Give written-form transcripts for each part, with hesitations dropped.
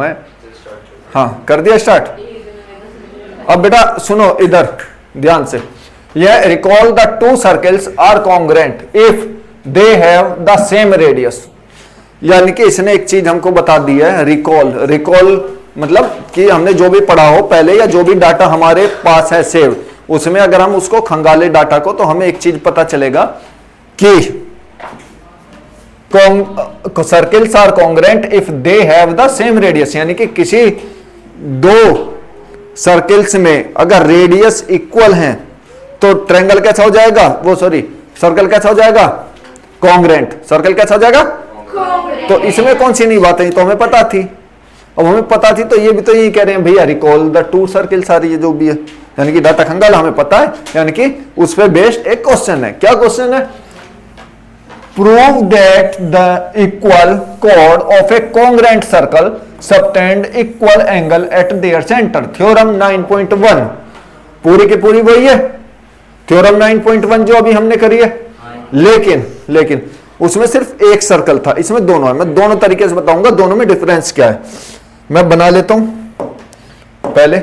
है। हाँ कर दिया स्टार्ट। अब बेटा सुनो इधर ध्यान से, यह recall the two circles are congruent if they have the same radius. यानी कि इसने एक चीज हमको बता दी है, रिकॉल। रिकॉल मतलब कि हमने जो भी पढ़ा हो पहले या जो भी डाटा हमारे पास है सेव, उसमें अगर हम उसको खंगाले डाटा को तो हमें एक चीज पता चलेगा कि circles are congruent if they have the same radius. यानी कि किसी दो सर्कल्स में अगर रेडियस इक्वल हैं तो ट्रायंगल कैसा हो जाएगा, वो सॉरी सर्कल कैसा हो जाएगा, कॉन्ग्रेंट। सर्कल कैसा हो जाएगा, तो इसमें कौन सी नई बात है, तो हमें पता थी। अब हमें पता थी तो ये भी तो यही कह रहे हैं भैया recall the two circles are, ये जो भी है यानी कि डाटा खंगाल हमें पता है, यानी कि उस पर बेस्ड एक क्वेश्चन है। क्या क्वेश्चन है, prove that the equal code of A congruent circle subtend equal angle eight there centre. Theorem 9.1 पूरी की पूरी वही है, थ्योरम 9.1 जो अभी हमने करी है। लेकिन उसमें सिर्फ एक सर्कल था, इसमें दोनों है। मैं दोनों तरीके से बताऊंगा दोनों में डिफरेंस क्या है। मैं बना लेता हूं, पहले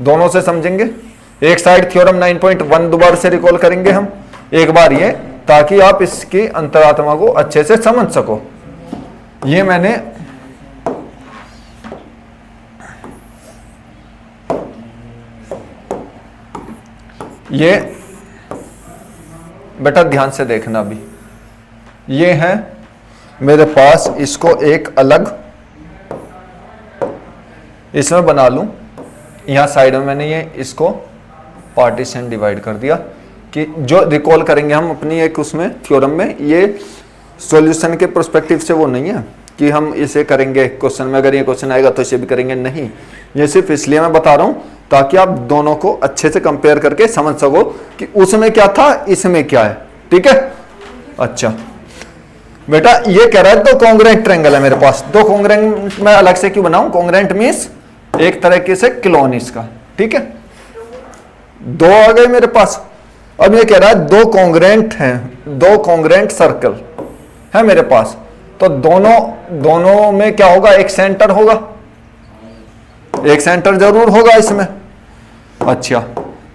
दोनों से समझेंगे। एक साइड थ्योरम 9.1 दोबारा से रिकॉल करेंगे हम एक बार ये, ताकि आप इसकी अंतरात्मा को अच्छे से समझ सको। ये मैंने ये बेटा ध्यान से देखना भी, ये है मेरे पास, इसको एक अलग इसमें बना लूं। यहां साइड में मैंने ये इसको पार्टीशन डिवाइड कर दिया कि जो रिकॉल करेंगे हम अपनी एक उसमें थ्योरम में, ये सॉल्यूशन के पर्सपेक्टिव से वो नहीं है कि हम इसे करेंगे क्वेश्चन में, अगर ये क्वेश्चन आएगा तो इसे भी करेंगे, नहीं। ये सिर्फ इसलिए मैं बता रहा हूं ताकि आप दोनों को अच्छे से कंपेयर करके समझ सको कि उसमें क्या था इसमें क्या है। ठीक है, अच्छा बेटा ये कह रहा है दो कॉन्ग्रेंट ट्रायंगल है मेरे पास। दो कॉन्ग्रेंट मैं अलग से क्यों बनाऊं, कॉन्ग्रेंट मींस एक तरीके से क्लोन इसका। ठीक है, दो आ गए मेरे पास। अब ये कह रहा है दो कॉन्ग्रेंट हैं, दो कॉन्ग्रेंट सर्कल है मेरे पास, तो दोनों में क्या होगा, एक सेंटर होगा, एक सेंटर जरूर होगा इसमें। अच्छा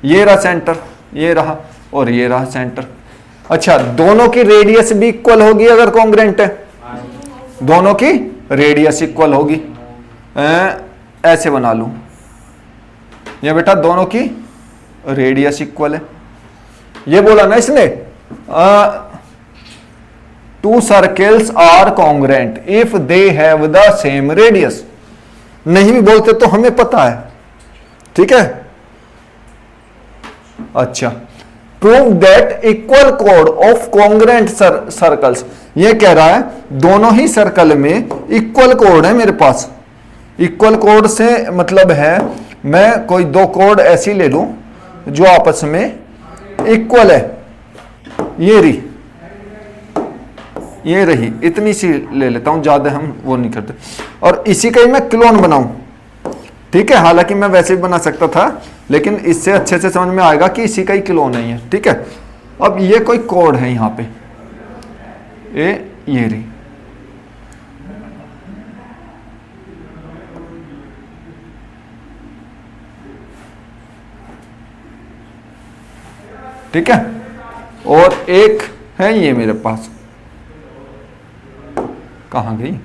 ये रहा सेंटर, ये रहा, और ये रहा सेंटर। अच्छा दोनों की रेडियस भी इक्वल होगी अगर कॉन्ग्रेंट है, दोनों की रेडियस इक्वल होगी। ऐसे बना लूं ये बेटा, दोनों की रेडियस इक्वल है। ये बोला ना इसने, two circles are congruent if they have the same radius. नहीं भी बोलते तो हमें पता है। ठीक है, अच्छा prove that equal code of congruent circles. ये कह रहा है दोनों ही सर्कल में इक्वल कोड है मेरे पास। इक्वल कोड से मतलब है मैं कोई दो कोड ऐसी ले लूं जो आपस में इक्वल है। ये रही इतनी सी ले लेता हूं, ज्यादा हम वो नहीं करते। और इसी का ही मैं क्लोन बनाऊं। ठीक है, हालांकि मैं वैसे भी बना सकता था, लेकिन इससे अच्छे से समझ में आएगा कि इसी का ही क्लोन है ये। ठीक है, अब ये कोई कोड है यहां पे, ये रही। ठीक है, और एक है ये मेरे पास, कहां गई,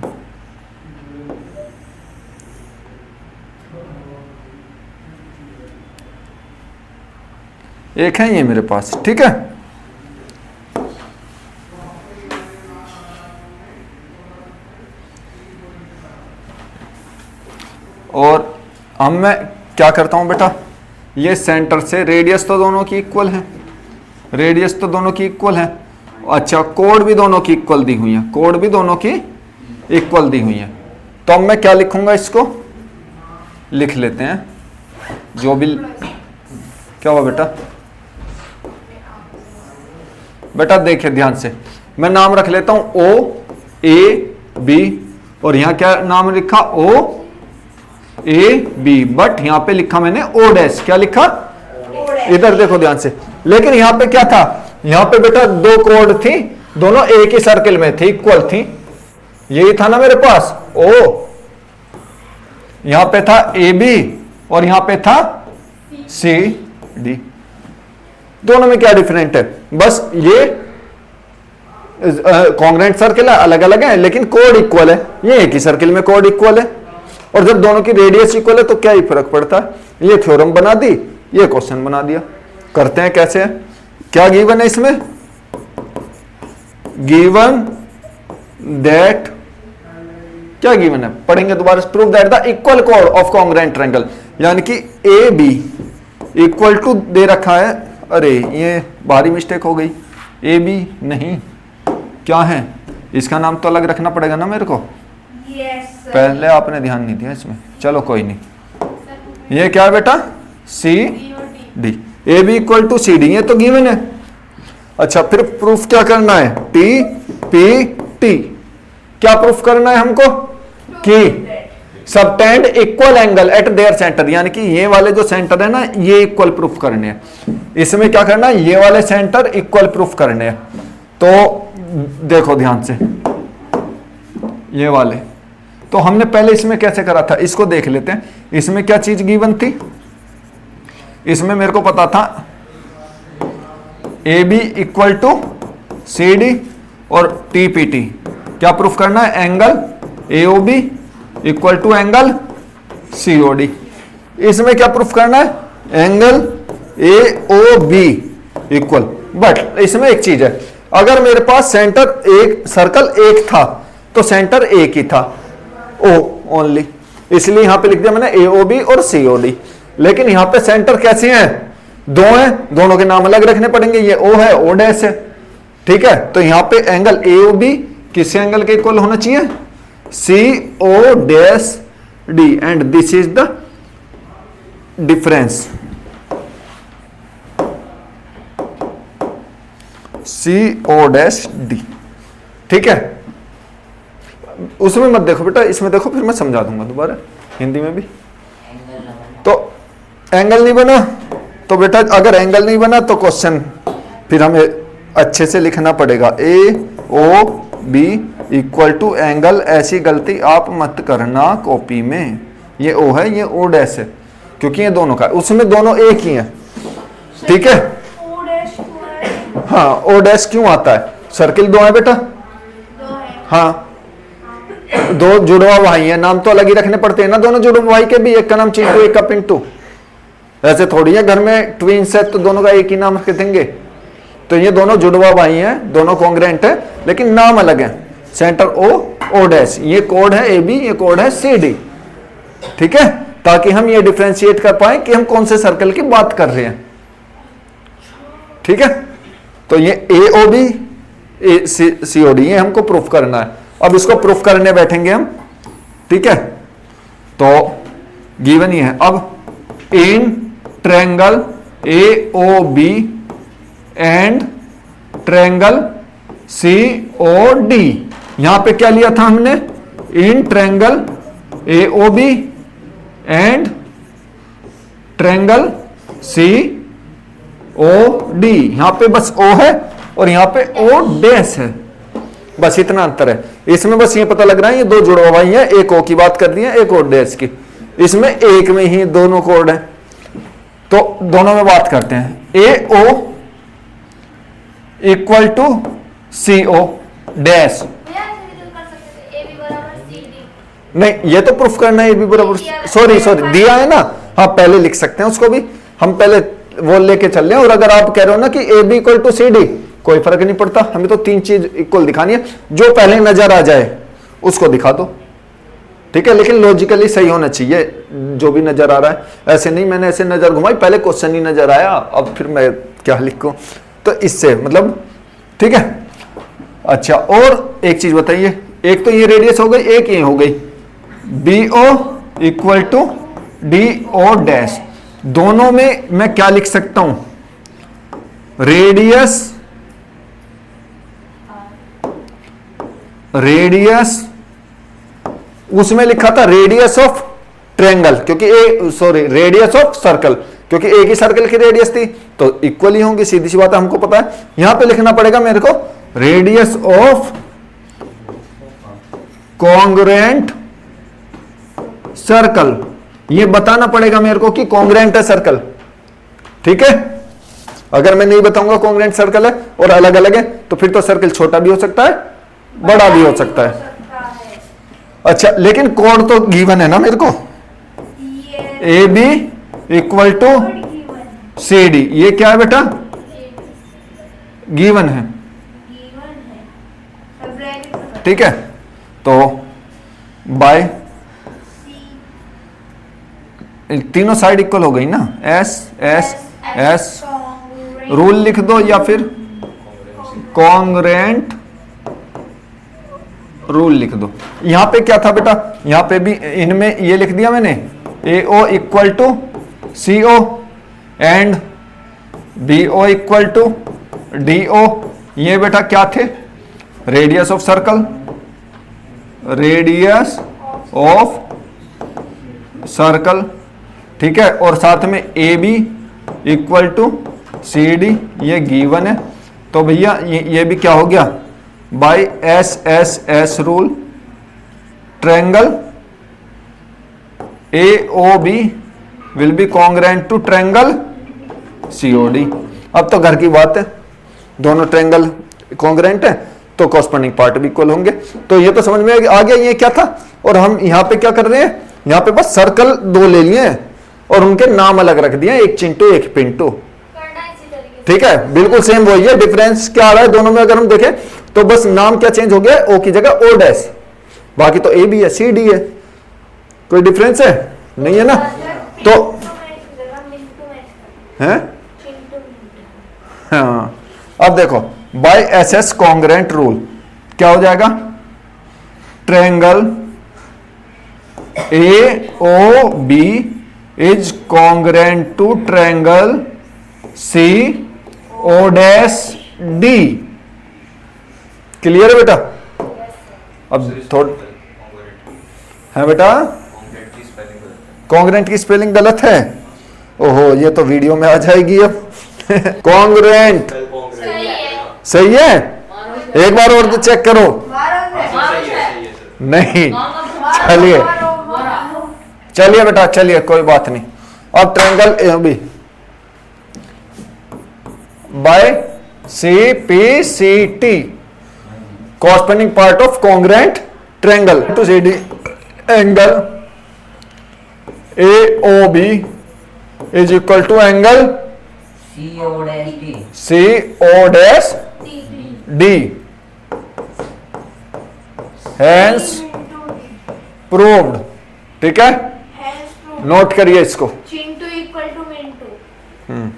एक है ये मेरे पास। ठीक है, और अब मैं क्या करता हूं बेटा, ये सेंटर से रेडियस तो दोनों की इक्वल है, रेडियस तो दोनों की इक्वल है। अच्छा कोड भी दोनों की इक्वल दी हुई है, कोड भी दोनों की इक्वल दी हुई है। तो अब मैं क्या लिखूंगा, इसको लिख लेते हैं जो भी। क्या हुआ बेटा, बेटा देखिए ध्यान से, मैं नाम रख लेता हूं ओ ए बी, और यहां क्या नाम लिखा, ओ ए बी, बट यहां पे लिखा मैंने ओ डैश। क्या लिखा, इधर देखो ध्यान से। लेकिन यहां पे क्या था, यहां पे बेटा दो कोड थी, दोनों एक ही सर्कल में थी, इक्वल थी। यही था ना मेरे पास, ओ यहां पे था ए बी और यहां पे था सी डी। दोनों में क्या डिफरेंट है? बस ये कॉन्ग्रेंट सर्किल है, अलग अलग है लेकिन कोड इक्वल है। ये एक ही सर्किल में कोड इक्वल है, और जब दोनों की रेडियस इक्वल है तो क्या ही फर्क पड़ता है। ये थ्योरम बना दी, ये क्वेश्चन बना दिया। करते हैं कैसे है, क्या गिवन है इसमें? गिवन दैट, क्या गिवन है पढ़ेंगे दोबारा। Prove that the equal code of congruent triangle, यानी कि ए बी इक्वल टू दे रखा है। अरे ये भारी मिस्टेक हो गई, ए बी नहीं, क्या है इसका नाम तो अलग रखना पड़ेगा ना मेरे को। पहले आपने ध्यान नहीं दिया इसमें, चलो कोई नहीं। ये क्या है बेटा? C D, A B equal to C D, ये तो गिवन है। अच्छा फिर प्रूफ क्या करना है? T P T. क्या प्रूफ करना है हमको? कि subtend equal angle eight there centre, यानी कि ये वाले जो सेंटर है ना ये इक्वल प्रूफ करने हैं। इसमें क्या करना है? ये वाले सेंटर इक्वल प्रूफ करने हैं। तो देखो ध्यान से, ये वाले तो हमने पहले इसमें कैसे करा था, इसको देख लेते हैं। इसमें क्या चीज गिवन थी? इसमें मेरे को पता था A B equal to C D और टी पी टी। क्या प्रूफ करना है? Angle A O B equal to angle C O D. इसमें क्या प्रूफ करना है? Angle A O B equal. But इसमें एक चीज है, अगर मेरे पास सेंटर एक सर्कल एक था तो सेंटर एक ही था, ओ ओनली, इसलिए यहां पे लिख दिया मैंने ए ओ बी और सी ओ डी। लेकिन यहां पे सेंटर कैसे हैं? दो हैं, दोनों के नाम अलग रखने पड़ेंगे। ये ओ है, ओ डैश है, ठीक है। तो यहां पे एंगल ए ओ बी किस एंगल के इक्वल होना चाहिए? C O dash D, and this is the difference. C O dash D, ठीक है। उसमें मत देखो बेटा, इसमें देखो, फिर मैं समझा दूंगा दोबारा हिंदी में भी। तो एंगल नहीं बना तो बेटा, अगर एंगल नहीं बना तो क्वेश्चन फिर हमें अच्छे से लिखना पड़ेगा। A O B equal to angle, ऐसी गलती आप मत करना कॉपी में। ये ओ है, ये ओ डैश है, क्योंकि ये दोनों का, उसमें दोनों एक ही है, ठीक है। हाँ, ओ डैश क्यों आता है? सर्किल दो है बेटा, हाँ, दो जुड़वा भाई है, नाम तो अलग ही रखने पड़ते हैं ना दोनों जुड़वा भाई के भी। एक का नाम चिंटू, एक का पिंटू। ऐसे थोड़ी है घर में ट्विंस है तो दोनों का एक ही नाम रख देंगे। तो ये दोनों जुड़वा भाई हैं, दोनों कॉन्ग्रेंट है, लेकिन नाम अलग है। सेंटर ओ, ओ डैश, ये कोड है ए बी, ये कोड है सी डी, ठीक है, ताकि हम ये डिफरेंशिएट कर पाए कि हम कौन से सर्कल की बात कर रहे हैं, ठीक है। तो ये ए O B C O D, ये हमको प्रूफ करना है। अब इसको प्रूफ करने बैठेंगे हम, ठीक है। तो गिवन ही है। अब in triangle A O B and triangle C O D, यहां पे क्या लिया था हमने? In triangle A O B and triangle C O D. यहां पे बस ओ है और यहां पे ओ डैश है, बस इतना अंतर है। इसमें बस ये पता लग रहा है ये दो जुड़वा भाई हैं, एक ओ की बात कर दी है, एक ओ डैश की। इसमें एक में ही दोनों कोड है, तो दोनों में बात करते हैं। A O equal to C O dash, नहीं ये तो प्रूफ करना है, ए बी बराबर, सॉरी दिया है ना, हाँ पहले लिख सकते हैं उसको भी, हम पहले वो लेके चल रहे हैं। और अगर आप कह रहे हो ना कि A B equal to C D, कोई फर्क नहीं पड़ता, हमें तो तीन चीज इक्वल दिखानी है, जो पहले नजर आ जाए उसको दिखा दो, ठीक है। लेकिन लॉजिकली सही होना चाहिए जो भी नजर आ रहा है। ऐसे नहीं मैंने ऐसे नजर घुमाई, पहले क्वेश्चन ही नजर आया, अब फिर मैं क्या लिखूं, तो इससे मतलब, ठीक है। अच्छा, और एक चीज बताइए, एक तो ये रेडियस हो गई, एक ये हो गई, B O equal to D O dash. दोनों में मैं क्या लिख सकता हूं? रेडियस उसमें लिखा था रेडियस ऑफ ट्रायंगल, क्योंकि रेडियस ऑफ सर्कल, क्योंकि एक ही सर्कल की रेडियस थी तो इक्वल ही होंगी, सीधी सी बात है, हमको पता है। यहां पे लिखना पड़ेगा मेरे को रेडियस ऑफ कॉन्ग्रुएंट सर्कल, ये बताना पड़ेगा मेरे को कि कॉन्ग्रेंट है सर्कल। ठीक है, अगर मैं नहीं बताऊंगा कॉन्ग्रेंट सर्कल है और अलग अलग है तो फिर तो सर्कल छोटा भी हो सकता है, बड़ा भी हो सकता है। अच्छा, लेकिन कोड तो गिवन है ना मेरे को, A B equal to C D, ये क्या है बेटा? गिवन है। ठीक है, तो बाय तीनों साइड इक्वल हो गई ना, एस एस एस, रूल लिख दो या फिर कॉन्ग्रेंट रूल लिख दो। यहां पे क्या था बेटा? यहां पे भी इनमें ये लिख दिया मैंने, A O equal to C O and B O equal to D O. ये बेटा क्या थे? Radius of circle, radius of circle. ठीक है, और साथ में A B equal to C D, ये गिवन है। तो भैया ये भी क्या हो गया? By S S S rule triangle A O B will be congruent to triangle C O D. अब तो घर की बात है, दोनों ट्रायंगल कॉन्ग्रेंट है तो कॉरस्पॉन्डिंग पार्ट भी इक्वल होंगे। तो ये तो समझ में आ गया ये क्या था। और हम यहां पे क्या कर रहे हैं? यहां पे बस सर्कल दो ले लिए और उनके नाम अलग रख दिए, एक चिंटू एक पिंटू। ठीक है, बिल्कुल सेम वही है। डिफरेंस क्या आ रहा है दोनों में अगर हम देखें तो बस नाम क्या चेंज हो गया, ओ की जगह ओ डैश, बाकी तो ए बी है सी डी है। कोई डिफरेंस है? नहीं है ना। तो हैं? हाँ, अब देखो by S S congruent rule क्या हो जाएगा? Triangle A O B is congruent to triangle C O dash D. Clear है बेटा? अब थोड़ा है बेटा, कॉन्ग्रेंट की स्पेलिंग गलत है। ओहो, ये तो वीडियो में आ जाएगी अब। कॉन्ग्रेंट सही है, एक बार और चेक करो। नहीं, चलिए चलिए बेटा, चलिए कोई बात नहीं। अब triangle A B by C P C T, corresponding part of congruent triangle to C D, angle A O B is equal to angle C O dash D. Hence proved. ठीक है, नोट करिए इसको। Chintu equal to Mintu.